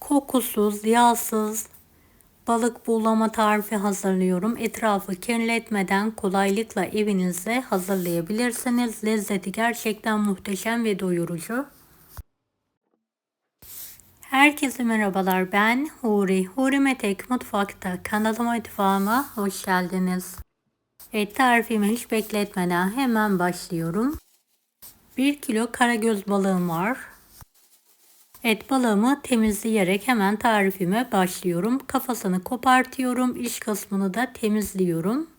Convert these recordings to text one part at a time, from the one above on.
Kokusuz, yağsız balık buğulama tarifi hazırlıyorum. Etrafı kirletmeden kolaylıkla evinizde hazırlayabilirsiniz. Lezzeti gerçekten muhteşem ve doyurucu. Herkese merhabalar, ben Huri. Huri Metek Mutfak'ta kanalıma, mutfağıma hoş geldiniz. Evet, tarifimi hiç bekletmeden hemen başlıyorum. 1 kilo karagöz balığım var. Evet, balığımı temizleyerek hemen tarifime başlıyorum. Kafasını kopartıyorum. İç kısmını da temizliyorum.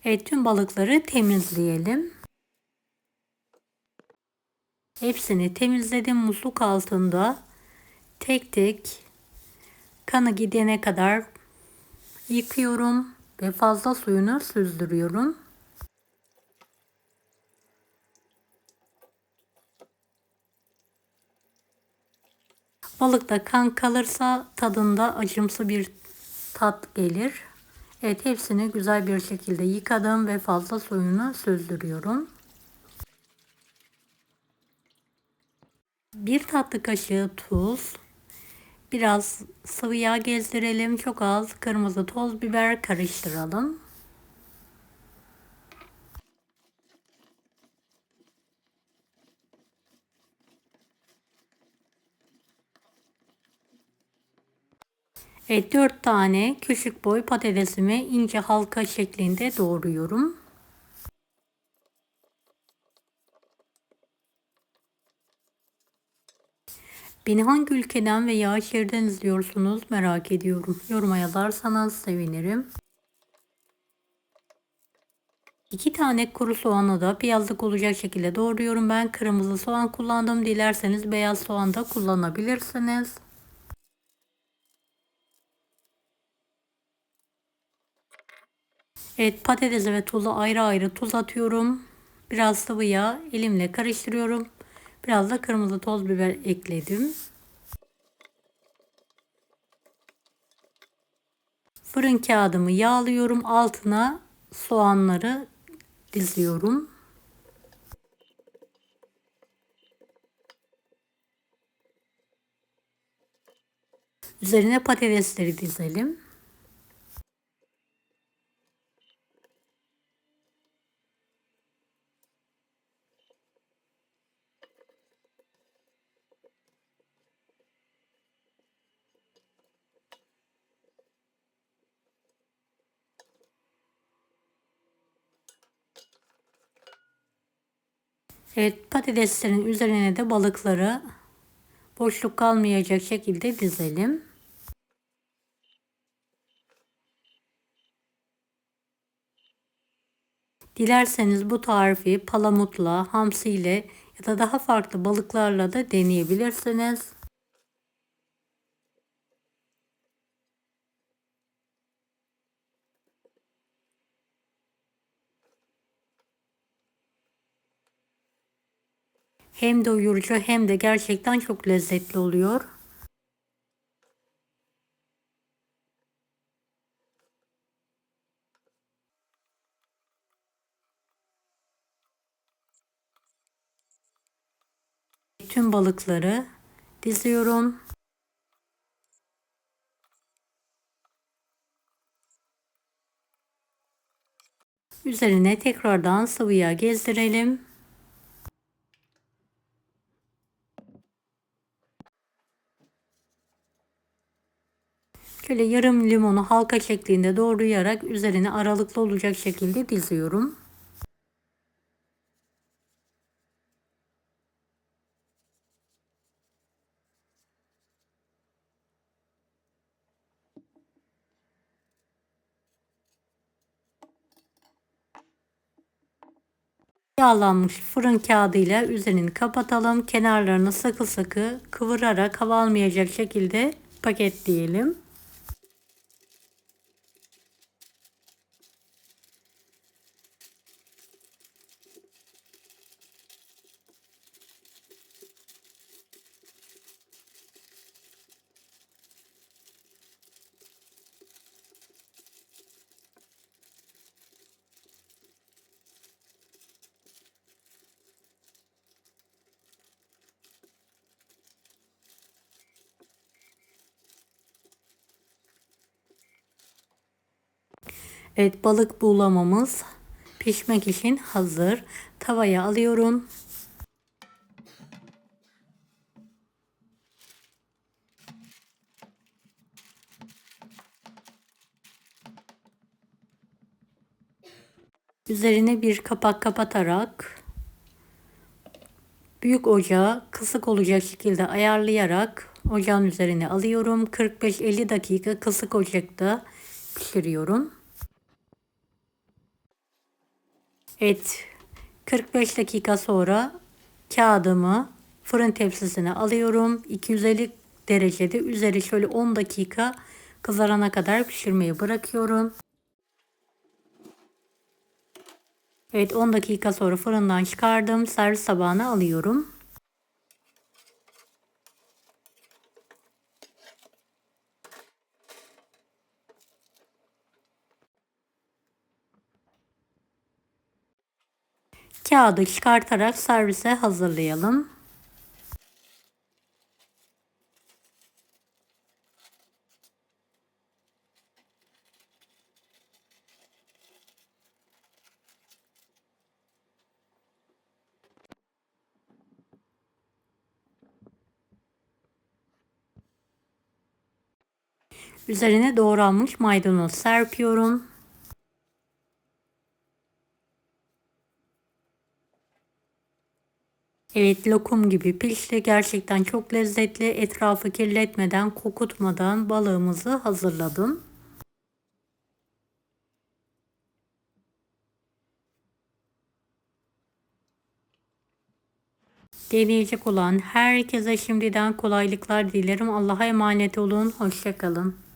Evet, tüm balıkları temizleyelim. Hepsini temizledim. Musluk altında tek tek kanı gidene kadar yıkıyorum ve fazla suyunu süzdürüyorum. Balıkta kan kalırsa tadında acımsı bir tat gelir. Evet, hepsini güzel bir şekilde yıkadım ve fazla suyunu süzdürüyorum. 1 tatlı kaşığı tuz, biraz sıvı yağ gezdirelim, çok az kırmızı toz biber karıştıralım. Evet, 4 tane küçük boy patatesimi ince halka şeklinde doğruyorum. Beni hangi ülkeden veya şehirden izliyorsunuz merak ediyorum. Yoruma yazarsanız sevinirim. 2 tane kuru soğanı da piyazlık olacak şekilde doğruyorum. Ben kırmızı soğan kullandım. Dilerseniz beyaz soğan da kullanabilirsiniz. Evet, patatesi ve tuzu ayrı ayrı tuz atıyorum. Biraz sıvı yağ elimle karıştırıyorum. Biraz da kırmızı toz biber ekledim. Fırın kağıdımı yağlıyorum. Altına soğanları diziyorum. Üzerine patatesleri dizelim. Evet, patateslerin üzerine de balıkları boşluk kalmayacak şekilde dizelim. Dilerseniz bu tarifi palamutla, hamsiyle ya da daha farklı balıklarla da deneyebilirsiniz. Hem doyurucu hem de gerçekten çok lezzetli oluyor. Tüm balıkları diziyorum. Üzerine tekrardan sıvı yağ gezdirelim. Şöyle yarım limonu halka şeklinde doğrayarak üzerine aralıklı olacak şekilde diziyorum. Yağlanmış fırın kağıdıyla üzerini kapatalım. Kenarlarını sıkı sıkı kıvırarak hava almayacak şekilde paketleyelim. Evet, balık buğulamamız pişmek için hazır. Tavaya alıyorum. Üzerine bir kapak kapatarak büyük ocağı kısık olacak şekilde ayarlayarak ocağın üzerine alıyorum. 45-50 dakika kısık ocakta pişiriyorum. Evet, 45 dakika sonra kağıdımı fırın tepsisine alıyorum. 250 derecede üzeri şöyle 10 dakika kızarana kadar pişirmeyi bırakıyorum. Evet, 10 dakika sonra fırından çıkardım. Servis tabağına alıyorum. Kağıdı çıkartarak servise hazırlayalım. Üzerine doğranmış maydanoz serpiyorum. Evet, lokum gibi pişti. Gerçekten çok lezzetli. Etrafı kirletmeden, kokutmadan balığımızı hazırladım. Deneyecek olan herkese şimdiden kolaylıklar dilerim. Allah'a emanet olun. Hoşça kalın.